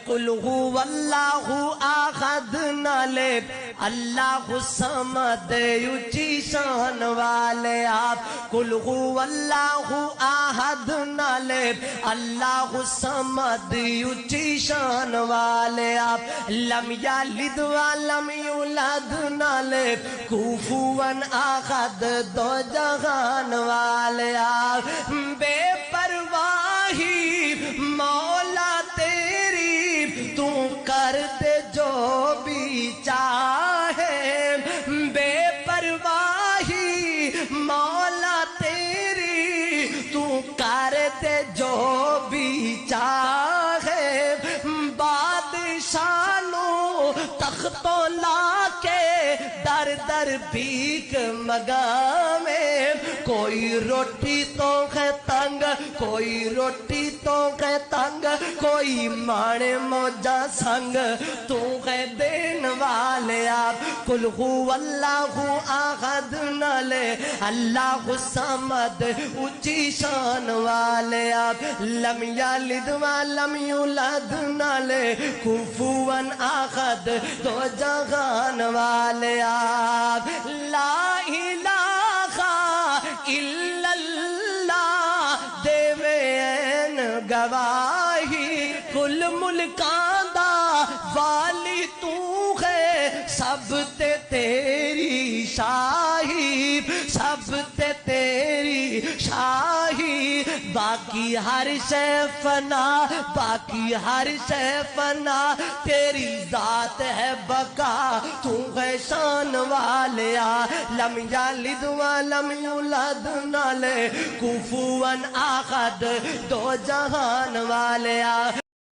قل هو اللہ احد نہ لے اللہ الصمد اونچی شان والے آپ قل هو اللہ احد نہ لے اللہ الصمد اونچی شان والے آپ لم یلد ولم یولد نہ لے کفوا احد دو جہان والے آپ بے پرواہی مولا تیری تو کر دے جو بھی چاہے بے پرواہی مولا تیری تو کر دے جو بھی چاہے بادشاہوں تختوں لا کے در در بھیک مگامے کوئی روٹی تو ہے تنگ کوئی روٹی تو ہے تنگ کوئی مانے موجہ سنگ تو ہے دین والے آپ قل هو اللہ احد نہ لے اللہ الصمد اونچی شان والے آپ لم یلد ولم یولد نہ لے کفوا احد دو جہان والے آپ لا الہ الا اللہ دیوین گواہی کل ملکان دا والی تو ہے سب تے تیری شاہی سب تے تیری شاہی باقی ہر شے فنا باقی ہر شے فنا تیری ذات ہے بقا تو ہے شان والیا لم یلد ولم یولد نہ لے کفوا احد دو جہان والیا